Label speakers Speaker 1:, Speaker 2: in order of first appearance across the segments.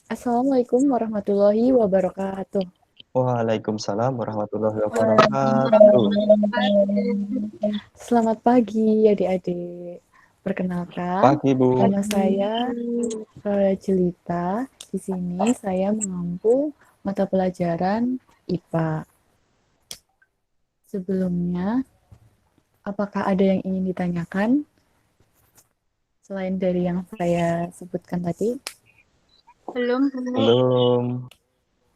Speaker 1: Assalamualaikum warahmatullahi wabarakatuh.
Speaker 2: Waalaikumsalam warahmatullahi wabarakatuh.
Speaker 1: Selamat pagi adik-adik. Perkenalkan,
Speaker 2: Pagi, Bu.
Speaker 1: nama saya Jelita. Di sini saya mengampu mata pelajaran IPA. Sebelumnya, apakah ada yang ingin ditanyakan selain dari yang saya sebutkan tadi?
Speaker 3: Belum.
Speaker 2: Belum.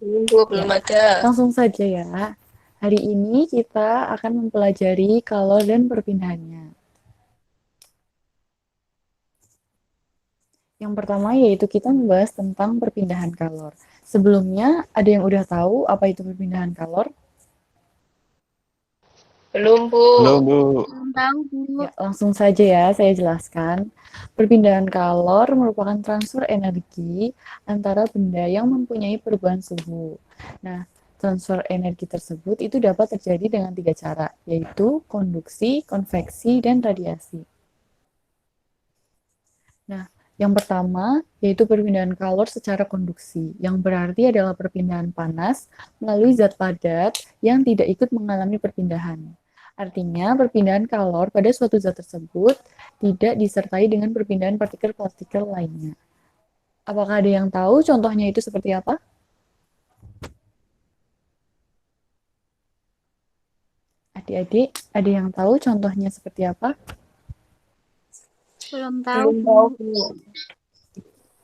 Speaker 3: Belum ada.
Speaker 1: Langsung saja ya. Hari ini kita akan mempelajari kalor dan perpindahannya. Yang pertama yaitu kita membahas tentang perpindahan kalor. Sebelumnya, ada yang udah tahu apa itu perpindahan kalor?
Speaker 3: Belum, Bu.
Speaker 2: Belum, Bu.
Speaker 3: Belum tahu, Bu.
Speaker 1: Ya, langsung saja ya, saya jelaskan. Perpindahan kalor merupakan transfer energi antara benda yang mempunyai perubahan suhu. Nah, transfer energi tersebut itu dapat terjadi dengan tiga cara, yaitu konduksi, konveksi, dan radiasi. Nah, yang pertama yaitu perpindahan kalor secara konduksi, yang berarti adalah perpindahan panas melalui zat padat yang tidak ikut mengalami perpindahan. Artinya, perpindahan kalor pada suatu zat tersebut tidak disertai dengan perpindahan partikel-partikel lainnya. Apakah ada yang tahu contohnya itu seperti apa? Adik-adik, ada yang tahu contohnya seperti apa?
Speaker 3: Belum tahu, Bu.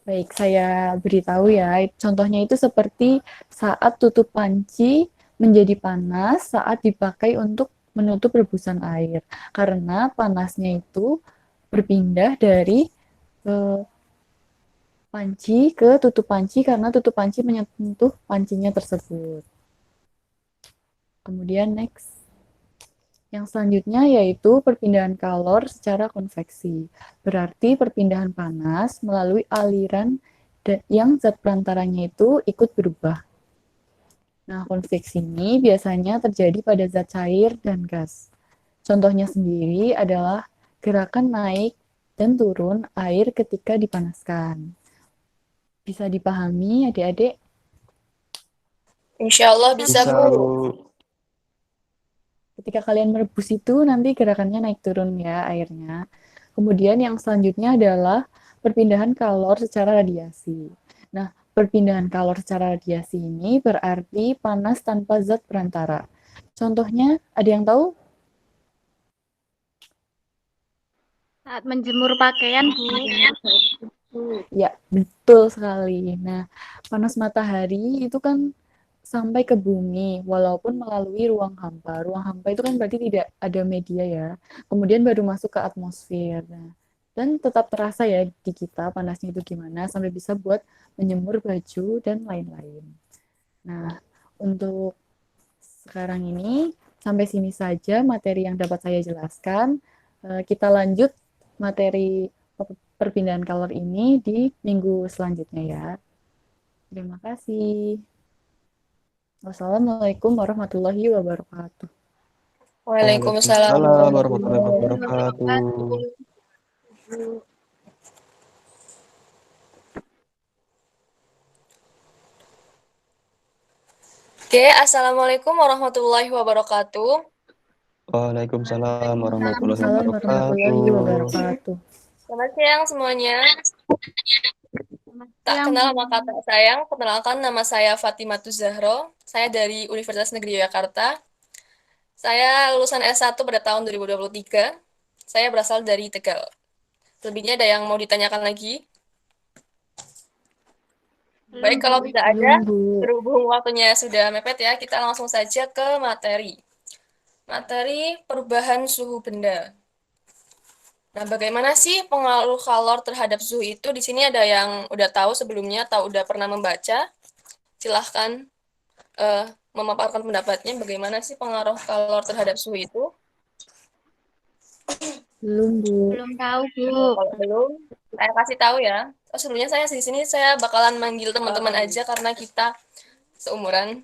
Speaker 1: Baik, saya beritahu ya. Contohnya itu seperti saat tutup panci menjadi panas saat dipakai untuk menutup rebusan air. Karena panasnya itu berpindah dari eh, panci ke tutup panci karena tutup panci menyentuh pancinya tersebut. Kemudian next. Yang selanjutnya yaitu perpindahan kalor secara konveksi. Berarti perpindahan panas melalui aliran yang zat perantaranya itu ikut berubah. Nah, konveksi ini biasanya terjadi pada zat cair dan gas. Contohnya sendiri adalah gerakan naik dan turun air ketika dipanaskan. Bisa dipahami adik-adik?
Speaker 3: Insya Allah bisa,
Speaker 2: Bisa,
Speaker 3: Bu.
Speaker 2: Bu.
Speaker 1: Ketika kalian merebus itu nanti gerakannya naik turun ya airnya. Kemudian yang selanjutnya adalah perpindahan kalor secara radiasi. Nah, perpindahan kalor secara radiasi ini berarti panas tanpa zat perantara. Contohnya, ada yang tahu?
Speaker 3: Saat menjemur pakaian, Bu.
Speaker 1: Ya, betul sekali. Nah, panas matahari itu kan sampai ke bumi, walaupun melalui ruang hampa. Ruang hampa itu kan berarti tidak ada media ya. Kemudian baru masuk ke atmosfer. Nah, dan tetap terasa ya di kita panasnya itu gimana, sampai bisa buat menyemur baju dan lain-lain. Nah, untuk sekarang ini, sampai sini saja materi yang dapat saya jelaskan. Kita lanjut materi perpindahan kalor ini di minggu selanjutnya ya. Terima kasih. Wassalamualaikum warahmatullahi wabarakatuh.
Speaker 3: Waalaikumsalam
Speaker 2: Waalaikumsalam warahmatullahi
Speaker 3: warahmatullahi
Speaker 2: wabarakatuh.
Speaker 3: wabarakatuh. Oke, Assalamualaikum warahmatullahi wabarakatuh.
Speaker 2: Waalaikumsalam warahmatullahi
Speaker 1: Waalaikumsalam warahmatullahi
Speaker 2: wabarakatuh.
Speaker 1: wabarakatuh.
Speaker 3: Selamat siang semuanya. Tak
Speaker 4: Yang
Speaker 3: kenal maka tak sayang. Perkenalkan, nama saya Fatimah Zahro. Saya dari Universitas Negeri Yogyakarta. Saya lulusan S1 pada tahun 2023. Saya berasal dari Tegal. Lebihnya ada yang mau ditanyakan lagi? Baik, kalau tidak ada,
Speaker 1: Belum, Bu.
Speaker 3: berhubung waktunya sudah mepet ya, kita langsung saja ke materi. Materi perubahan suhu benda. Nah, bagaimana sih pengaruh kalor terhadap suhu itu? Di sini ada yang udah tahu sebelumnya atau udah pernah membaca? Silahkan memaparkan pendapatnya. Bagaimana sih pengaruh kalor terhadap suhu itu?
Speaker 1: Belum, Bu.
Speaker 4: belum tahu, Bu.
Speaker 3: Kalau belum, saya kasih tahu ya. Oh, sebelumnya saya di sini saya bakalan manggil teman-teman aja karena kita seumuran.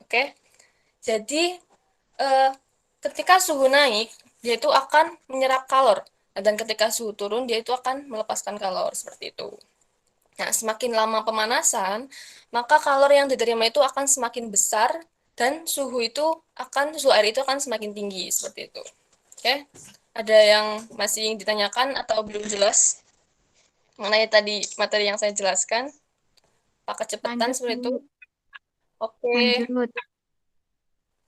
Speaker 3: Oke. Jadi eh, ketika suhu naik, dia itu akan menyerap kalor. Dan ketika suhu turun, dia itu akan melepaskan kalor seperti itu. Nah, semakin lama pemanasan, maka kalor yang diterima itu akan semakin besar dan suhu air itu akan semakin tinggi seperti itu. Oke, ada yang masih ditanyakan atau belum jelas mengenai tadi materi yang saya jelaskan? Pak kecepatan
Speaker 4: Lanjut,
Speaker 3: seperti itu.
Speaker 4: Bu.
Speaker 3: Oke,
Speaker 4: Lanjut.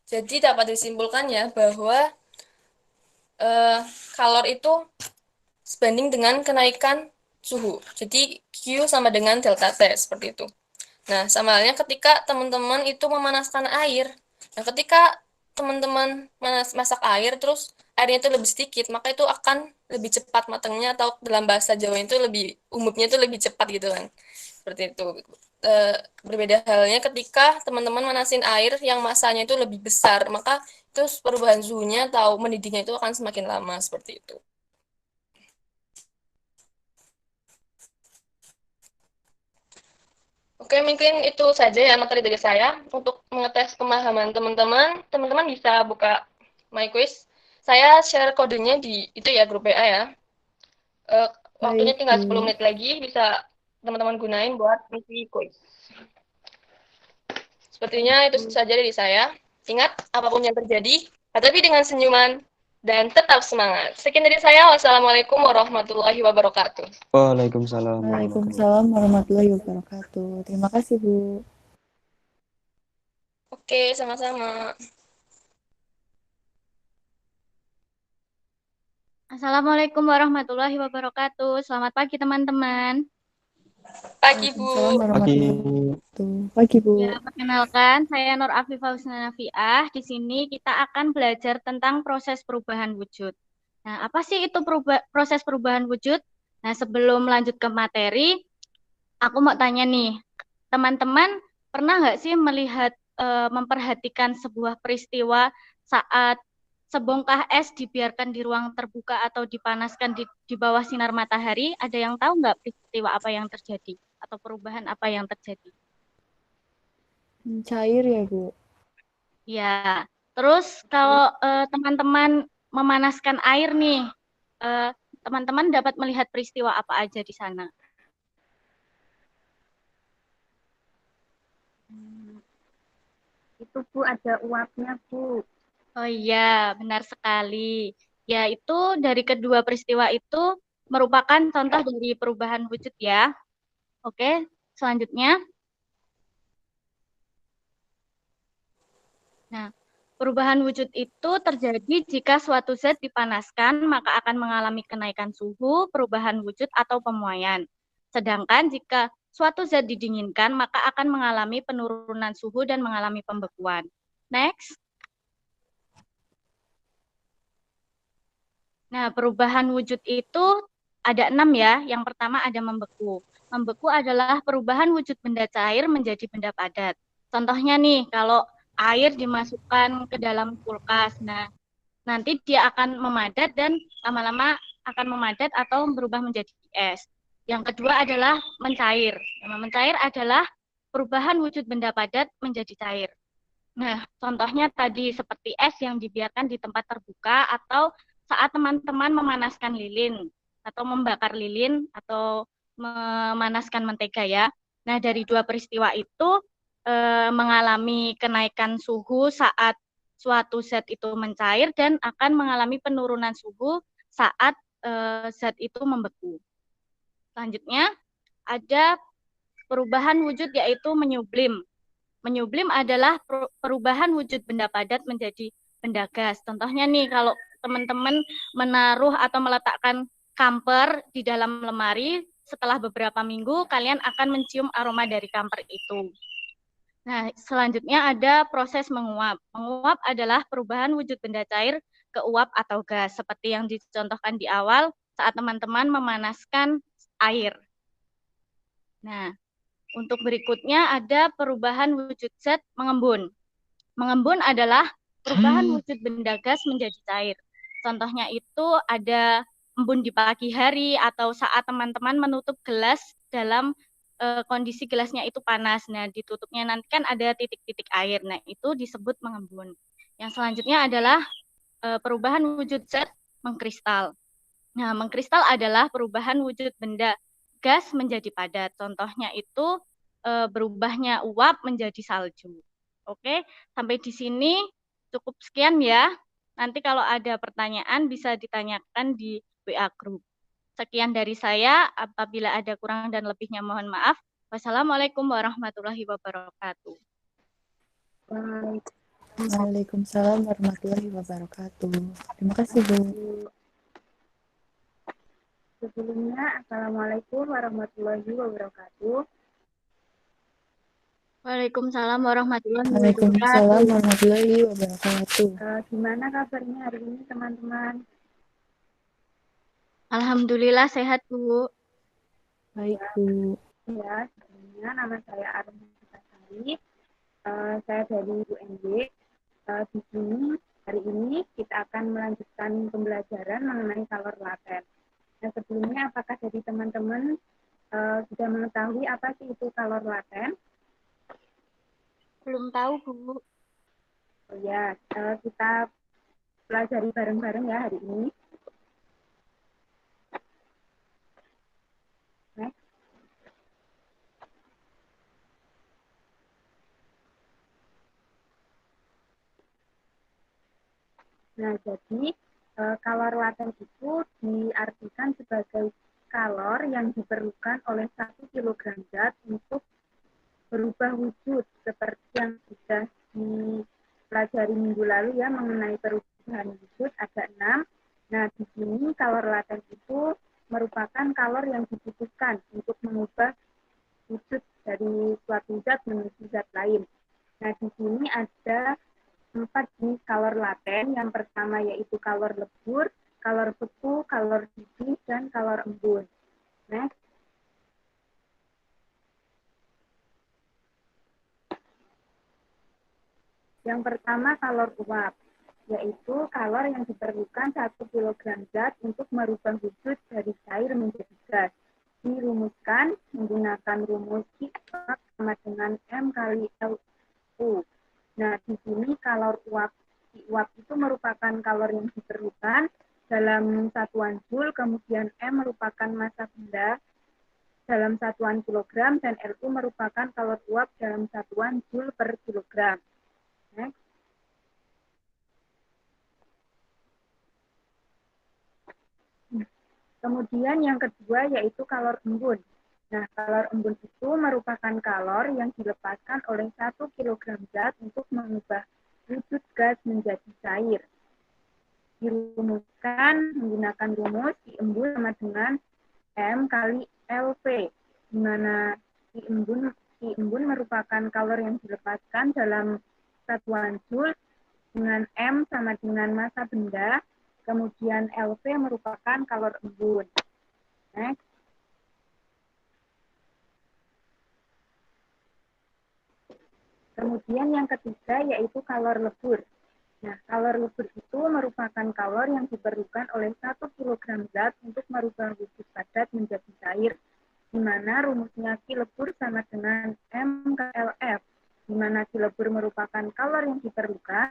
Speaker 3: jadi dapat disimpulkannya bahwa kalor itu sebanding dengan kenaikan suhu. Jadi Q sama dengan delta T seperti itu. Nah, sama halnya ketika teman-teman itu memanaskan air. Nah, ketika teman-teman masak air terus airnya itu lebih sedikit, maka itu akan lebih cepat matangnya atau dalam bahasa Jawa itu lebih umumnya itu lebih cepat gitu kan. Seperti itu. Berbeda halnya ketika teman-teman manasin air yang masanya itu lebih besar, maka itu perubahan suhunya atau mendidihnya itu akan semakin lama seperti itu. Oke, mungkin itu saja ya materi dari saya. Untuk mengetes pemahaman teman-teman, teman-teman bisa buka My Quiz. Saya share kodenya di itu ya grup WA ya. Waktunya
Speaker 1: Baik,
Speaker 3: tinggal 10
Speaker 1: Bu.
Speaker 3: menit lagi, bisa teman-teman gunain buat isi quiz. Sepertinya itu saja dari saya. Ingat, apapun yang terjadi, hadapi dengan senyuman dan tetap semangat. Sekian dari saya. Wassalamualaikum warahmatullahi wabarakatuh.
Speaker 2: Waalaikumsalam warahmatullahi wabarakatuh.
Speaker 1: Waalaikumsalam warahmatullahi wabarakatuh. Terima kasih, Bu.
Speaker 3: Oke, sama-sama.
Speaker 4: Assalamualaikum warahmatullahi wabarakatuh. Selamat pagi, teman-teman.
Speaker 3: Pagi, Bu.
Speaker 1: Waalaikumsalam
Speaker 2: Pagi.
Speaker 1: warahmatullahi wabarakatuh. Pagi, Bu.
Speaker 4: Ya, perkenalkan, saya Nur Afifah Husnanafiah. Di sini kita akan belajar tentang proses perubahan wujud. Nah, apa sih itu proses perubahan wujud? Nah, sebelum lanjut ke materi, aku mau tanya nih, teman-teman pernah nggak sih memperhatikan sebuah peristiwa saat sebongkah es dibiarkan di ruang terbuka atau dipanaskan di bawah sinar matahari? Ada yang tahu nggak peristiwa apa yang terjadi atau perubahan apa yang terjadi?
Speaker 1: Cair ya, Bu?
Speaker 4: Ya, terus kalau teman-teman memanaskan air nih, teman-teman dapat melihat peristiwa apa aja di sana?
Speaker 5: Itu Bu ada uapnya Bu.
Speaker 4: Oh iya, benar sekali. Ya, itu dari kedua peristiwa itu merupakan contoh dari perubahan wujud ya. Oke, selanjutnya. Nah, perubahan wujud itu terjadi jika suatu zat dipanaskan, maka akan mengalami kenaikan suhu, perubahan wujud, atau pemuaian. Sedangkan jika suatu zat didinginkan, maka akan mengalami penurunan suhu dan mengalami pembekuan. Next. Nah, perubahan wujud itu ada 6 ya. Yang pertama ada membeku. Membeku adalah perubahan wujud benda cair menjadi benda padat. Contohnya nih, kalau air dimasukkan ke dalam kulkas, nah nanti dia akan memadat dan lama-lama akan memadat atau berubah menjadi es. Yang kedua adalah mencair. Mencair adalah perubahan wujud benda padat menjadi cair. Nah, contohnya tadi seperti es yang dibiarkan di tempat terbuka atau saat teman-teman memanaskan lilin atau membakar lilin atau memanaskan mentega ya. Nah, dari dua peristiwa itu mengalami kenaikan suhu saat suatu zat itu mencair dan akan mengalami penurunan suhu saat zat itu membeku. Selanjutnya ada perubahan wujud yaitu menyublim. Menyublim adalah perubahan wujud benda padat menjadi benda gas. Contohnya nih, kalau teman-teman menaruh atau meletakkan kamper di dalam lemari, setelah beberapa minggu kalian akan mencium aroma dari kamper itu. Nah, selanjutnya ada proses menguap. Menguap adalah perubahan wujud benda cair ke uap atau gas, seperti yang dicontohkan di awal saat teman-teman memanaskan air. Nah, untuk berikutnya ada perubahan wujud zat mengembun. Mengembun adalah perubahan wujud benda gas menjadi cair. Contohnya itu ada embun di pagi hari atau saat teman-teman menutup gelas dalam kondisi gelasnya itu panas. Nah, ditutupnya nanti kan ada titik-titik air. Nah, itu disebut mengembun. Yang selanjutnya adalah perubahan wujud zat mengkristal. Nah, mengkristal adalah perubahan wujud benda gas menjadi padat. Contohnya itu berubahnya uap menjadi salju. Oke, sampai di sini cukup sekian ya. Nanti kalau ada pertanyaan bisa ditanyakan di WA Group. Sekian dari saya, apabila ada kurang dan lebihnya mohon maaf. Wassalamualaikum warahmatullahi wabarakatuh.
Speaker 5: Baik.
Speaker 1: Waalaikumsalam warahmatullahi wabarakatuh. Terima kasih, Bu.
Speaker 5: Sebelumnya, Assalamualaikum warahmatullahi wabarakatuh.
Speaker 4: Waalaikumsalam warahmatullahi
Speaker 1: Waalaikumsalam
Speaker 4: wabarakatuh.
Speaker 1: warahmatullahi wabarakatuh.
Speaker 5: Gimana kabarnya hari ini, teman-teman?
Speaker 4: Alhamdulillah sehat, Bu.
Speaker 1: Baik, Bu.
Speaker 5: Ya, sebelumnya nama saya Arun Sari. Saya dari UNJ. Di sini hari ini kita akan melanjutkan pembelajaran mengenai kalor laten. Nah, sebelumnya apakah dari teman-teman sudah mengetahui apa sih itu kalor laten?
Speaker 4: Belum tahu, Bu.
Speaker 5: Oh ya, kita pelajari bareng-bareng ya hari ini. Next. Nah, jadi kalor laten itu diartikan sebagai kalor yang diperlukan oleh 1 kg zat untuk berubah wujud seperti yang sudah dipelajari minggu lalu ya mengenai perubahan wujud ada 6. Nah, di sini kalor laten itu merupakan kalor yang dibutuhkan untuk mengubah wujud dari suatu zat menuju zat lain. Nah, di sini ada 4 jenis kalor laten. Yang pertama yaitu kalor lebur, kalor beku, kalor didih, dan kalor embun. Next. Yang pertama kalor uap, yaitu kalor yang diperlukan 1 kg zat untuk merubah wujud dari cair menjadi gas. Dirumuskan menggunakan rumus Q sama dengan M kali LU. Nah, di sini kalor uap itu merupakan kalor yang diperlukan dalam satuan joule, kemudian M merupakan massa benda dalam satuan kilogram, dan LU merupakan kalor uap dalam satuan joule per kilogram. Next. Kemudian yang kedua yaitu kalor embun. Nah, kalor embun itu merupakan kalor yang dilepaskan oleh 1 kg zat untuk mengubah wujud gas menjadi cair. Dirumuskan menggunakan rumus I embun sama dengan M kali LV, di mana I embun merupakan kalor yang dilepaskan dalam satuan joule dengan M sama dengan massa benda, kemudian LV merupakan kalor embun. Next. Kemudian yang ketiga yaitu kalor lebur. Nah, kalor lebur itu merupakan kalor yang diperlukan oleh 1 kg zat untuk merubah wujud padat menjadi cair, di mana rumusnya Q lebur sama dengan M kali LF, di mana Q lebur merupakan kalor yang diperlukan,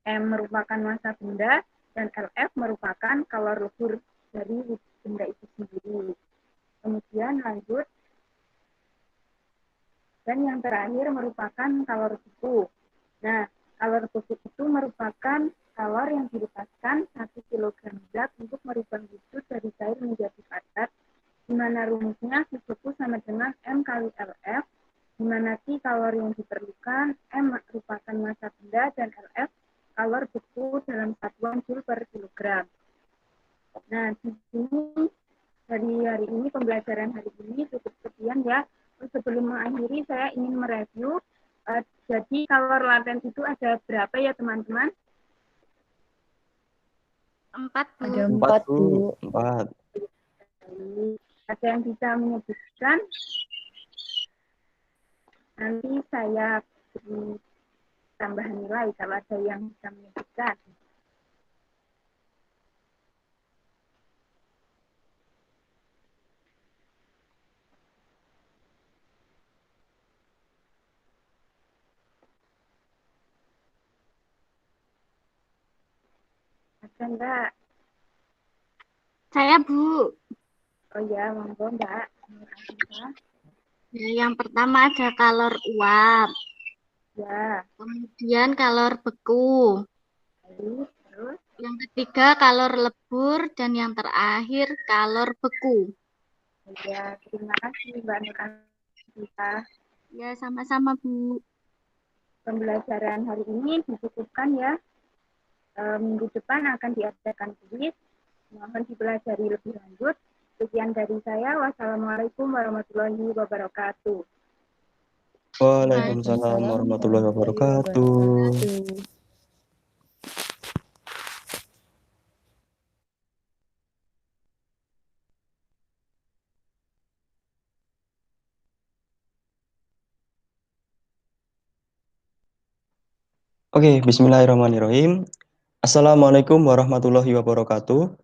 Speaker 5: M merupakan massa benda, dan LF merupakan kalor lebur dari wujud benda itu sendiri. Kemudian lanjut. Dan yang terakhir merupakan kalor beku. Nah, kalor beku itu merupakan kalor yang dilepaskan 1 kg zat untuk merubah wujud dari cair menjadi padat, di mana rumusnya Q beku sama dengan M kali LF, di mana Q kalor yang diperlukan, M merupakan massa benda, dan LF kalor beku dalam satuan joule per kilogram. Nah, di sini dari hari ini, pembelajaran hari ini cukup sekian ya. Sebelum mengakhiri, saya ingin mereview. Jadi kalor laten itu ada berapa ya teman-teman?
Speaker 4: 4, Bu.
Speaker 1: Ada
Speaker 2: 4,
Speaker 1: 4, Bu.
Speaker 2: 4.
Speaker 5: Ada yang bisa menyebutkan? Nanti saya beri tambahan nilai kalau ada yang bisa menyebutkan. Ada enggak?
Speaker 4: Saya, Bu.
Speaker 5: Oh ya, monggo Mbak. Afifa?
Speaker 4: Ya, yang pertama ada kalor uap,
Speaker 5: Ya,
Speaker 4: kemudian kalor beku,
Speaker 5: baik. Terus?
Speaker 4: yang ketiga kalor lebur, dan yang terakhir kalor beku.
Speaker 5: Ya, terima kasih Mbak Nur Afifa.
Speaker 4: Ya, sama-sama, Bu.
Speaker 5: Pembelajaran hari ini dicukupkan ya. Minggu depan akan diadakan kuis. Mohon dipelajari lebih lanjut. Sekian dari saya. Wassalamualaikum warahmatullahi wabarakatuh.
Speaker 2: Waalaikumsalam warahmatullahi wabarakatuh. Oke, bismillahirrahmanirrahim. Assalamualaikum warahmatullahi wabarakatuh.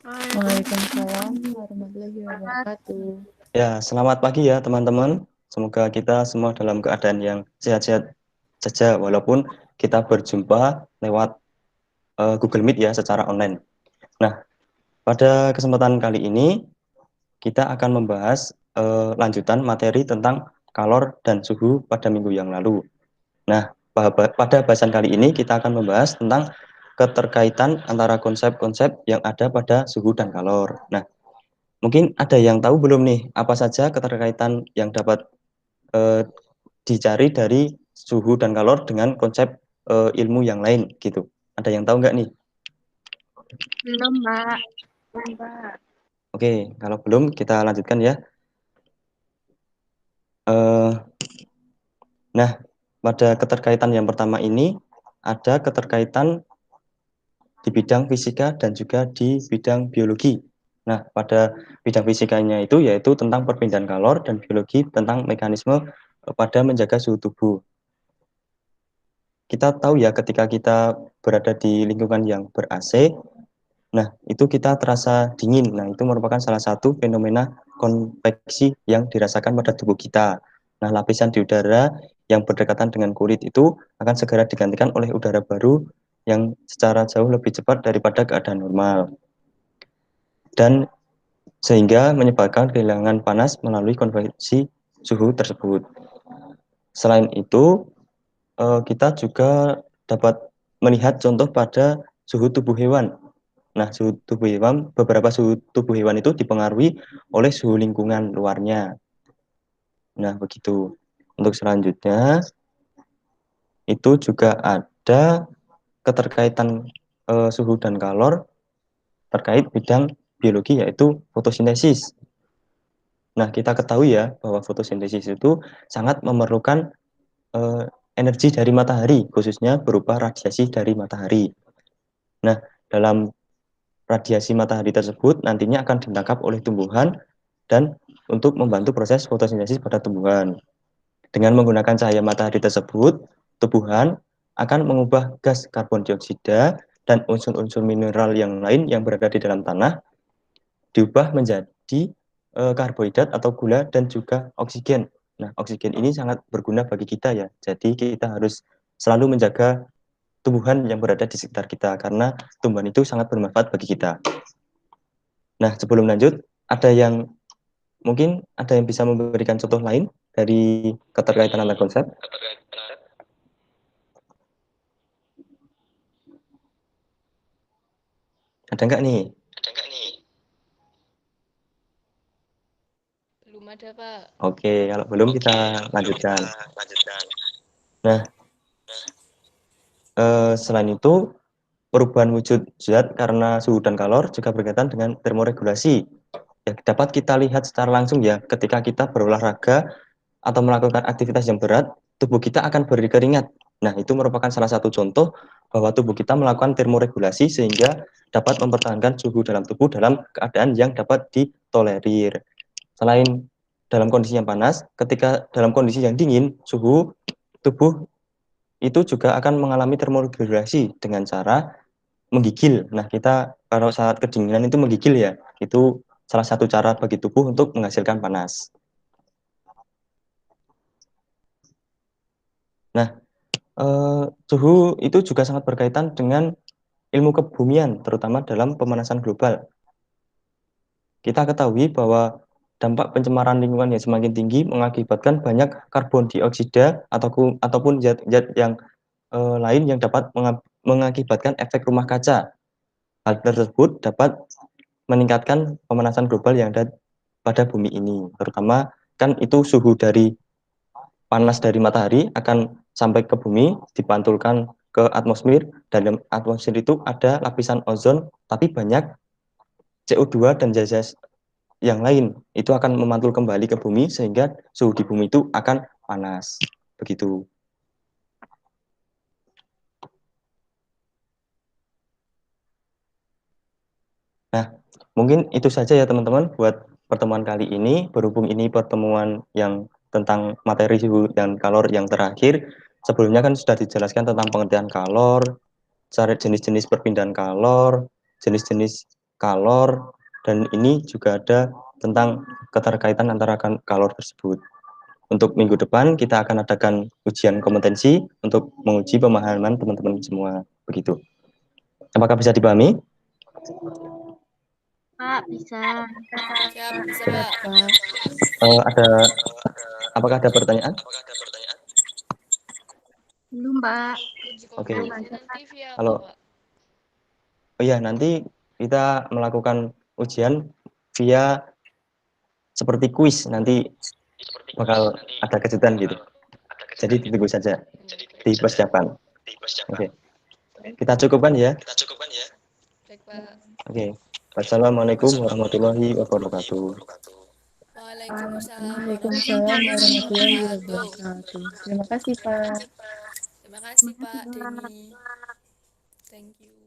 Speaker 1: Waalaikumsalam warahmatullahi wabarakatuh.
Speaker 2: Ya, selamat pagi ya teman-teman. Semoga kita semua dalam keadaan yang sehat-sehat saja walaupun kita berjumpa lewat Google Meet ya secara online. Nah, pada kesempatan kali ini kita akan membahas lanjutan materi tentang kalor dan suhu pada minggu yang lalu. Nah, pada bahasan kali ini kita akan membahas tentang keterkaitan antara konsep-konsep yang ada pada suhu dan kalor. Nah, mungkin ada yang tahu belum nih apa saja keterkaitan yang dapat dicari dari suhu dan kalor dengan konsep ilmu yang lain gitu. Ada yang tahu nggak nih?
Speaker 4: Belum, Mbak.
Speaker 5: Mbak.
Speaker 2: Oke, kalau belum kita lanjutkan ya. Nah, pada keterkaitan yang pertama ini ada keterkaitan di bidang fisika dan juga di bidang biologi. Nah, pada bidang fisikanya itu yaitu tentang perpindahan kalor dan biologi tentang mekanisme pada menjaga suhu tubuh. Kita tahu ya ketika kita berada di lingkungan yang ber-AC, nah itu kita terasa dingin. Nah, itu merupakan salah satu fenomena konveksi yang dirasakan pada tubuh kita. Nah, lapisan di udara yang berdekatan dengan kulit itu akan segera digantikan oleh udara baru yang secara jauh lebih cepat daripada keadaan normal. Dan sehingga menyebabkan kehilangan panas melalui konveksi suhu tersebut. Selain itu, kita juga dapat melihat contoh pada suhu tubuh hewan. Nah, suhu tubuh hewan, beberapa suhu tubuh hewan itu dipengaruhi oleh suhu lingkungan luarnya. Nah, begitu. Untuk selanjutnya, itu juga ada keterkaitan suhu dan kalor terkait bidang biologi yaitu fotosintesis. Nah, kita ketahui ya bahwa fotosintesis itu sangat memerlukan energi dari matahari, khususnya berupa radiasi dari matahari. Nah, dalam radiasi matahari tersebut nantinya akan ditangkap oleh tumbuhan dan untuk membantu proses fotosintesis pada tumbuhan. Dengan menggunakan cahaya matahari tersebut, tumbuhan akan mengubah gas karbon dioksida dan unsur-unsur mineral yang lain yang berada di dalam tanah diubah menjadi karbohidrat atau gula dan juga oksigen. Nah, oksigen ini sangat berguna bagi kita ya. Jadi kita harus selalu menjaga tumbuhan yang berada di sekitar kita karena tumbuhan itu sangat bermanfaat bagi kita. Nah, sebelum lanjut, ada yang bisa memberikan contoh lain dari keterkaitan antar konsep? Ada nggak nih?
Speaker 3: Belum ada, Pak.
Speaker 2: Oke, kalau belum kita lanjutkan. Nah, selain itu, perubahan wujud zat karena suhu dan kalor juga berkaitan dengan termoregulasi. Ya, dapat kita lihat secara langsung ya, ketika kita berolahraga atau melakukan aktivitas yang berat, tubuh kita akan berkeringat. Nah, itu merupakan salah satu contoh bahwa tubuh kita melakukan termoregulasi sehingga dapat mempertahankan suhu dalam tubuh dalam keadaan yang dapat ditolerir. Selain dalam kondisi yang panas, ketika dalam kondisi yang dingin, suhu tubuh itu juga akan mengalami termoregulasi dengan cara menggigil. Nah, kita kalau saat kedinginan itu menggigil ya, itu salah satu cara bagi tubuh untuk menghasilkan panas. Nah, suhu itu juga sangat berkaitan dengan ilmu kebumian, terutama dalam pemanasan global. Kita ketahui bahwa dampak pencemaran lingkungan yang semakin tinggi mengakibatkan banyak karbon dioksida ataupun zat-zat yang lain yang dapat mengakibatkan efek rumah kaca. Hal tersebut dapat meningkatkan pemanasan global yang ada pada bumi ini. Terutama kan itu suhu dari panas dari matahari akan sampai ke bumi, dipantulkan ke atmosfer, dan dalam atmosfer itu ada lapisan ozon, tapi banyak CO2 dan zat yang lain. Itu akan memantul kembali ke bumi sehingga suhu di bumi itu akan panas. Begitu. Nah, mungkin itu saja ya teman-teman buat pertemuan kali ini. Berhubung ini pertemuan yang tentang materi suhu dan kalor yang terakhir, sebelumnya kan sudah dijelaskan tentang pengertian kalor, cara jenis-jenis perpindahan kalor, jenis-jenis kalor, dan ini juga ada tentang keterkaitan antara kalor tersebut. Untuk minggu depan kita akan adakan ujian kompetensi untuk menguji pemahaman teman-teman semua. Begitu. Apakah bisa dipahami?
Speaker 4: Pak, bisa.
Speaker 3: Siap, bisa
Speaker 1: Siap,
Speaker 3: Pak.
Speaker 1: Pak.
Speaker 2: Apakah ada pertanyaan?
Speaker 4: Belum, Pak.
Speaker 3: Uji
Speaker 2: Oke.
Speaker 3: kompetensi nanti via apa,
Speaker 2: Kalau
Speaker 3: Pak?
Speaker 2: oh iya, nanti kita melakukan ujian via seperti kuis, nanti bakal ada kejutan gitu. Jadi ditunggu saja, dipersiapkan. Oke. Kita cukupkan ya.
Speaker 3: Baik, Pak.
Speaker 2: Oke. Wassalamualaikum warahmatullahi wabarakatuh.
Speaker 3: Waalaikumsalam
Speaker 1: Waalaikumsalam
Speaker 3: warahmatullahi
Speaker 1: warahmatullahi
Speaker 3: wabarakatuh.
Speaker 1: wabarakatuh. Terima kasih, Pak.
Speaker 3: Terima kasih,
Speaker 4: Terima kasih,
Speaker 3: Pak
Speaker 4: Pak.
Speaker 3: Denny. Thank you.